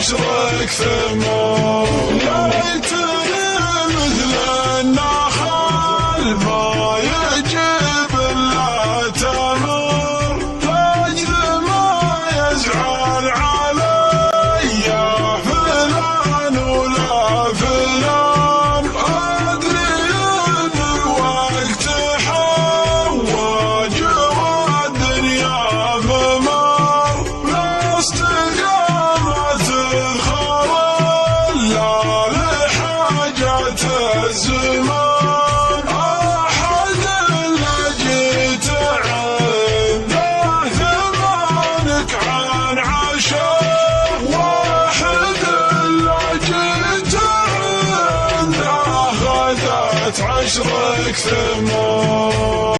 عشرك ثمار ليتني مثل النخل ما يجيب إلا تمر لأجل ما يزعل علي فلان ولا فلان أدري إن الوقت حوى جوا الدنيا بمر لا استقامت الزمان أحد اللي جيت عنده ثمانك عن عشر واحد اللي جيت عنده أخذت عشرك ثمان